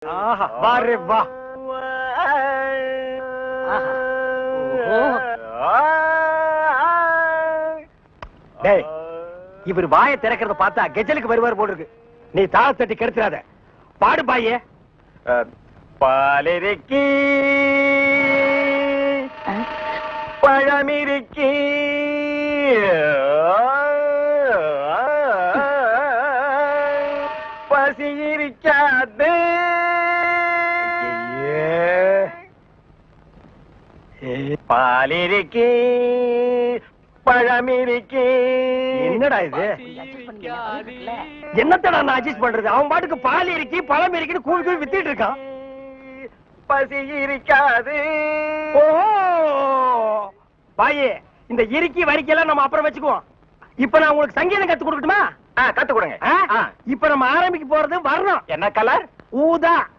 ஆஹா வாரே வா. டேய், இவர் வாயை திறக்கிறத பார்த்தா கெஜலுக்கு வருவார் போல இருக்கு. நீ தாள தட்டி கெடுத்துறாத. பாடு பாயே. பாலிருக்கி பழமிருக்கி பசி இருக்காது. பாலிருக்கி பழமிருக்கி. என்னடா இது? என்னத்தடா நான் அட்ஜஸ்ட் பண்றது? அவன் பாட்டுக்கு பால் இருக்கி பழம் இருக்கி கூழ் கூழ் வித்திட்டு இருக்கான். பசி இருக்காது. ஓ பாயே, இந்த இறுக்கி வரிக்கையெல்லாம் நம்ம அப்புறம் வச்சுக்குவோம். இப்ப நான் உங்களுக்கு சங்கீதம் கத்து கொடுக்கட்டுமா? கத்து கொடுங்க. இப்ப நம்ம ஆரம்பிக்க போறது வரணும். என்ன கலர்? ஊதா.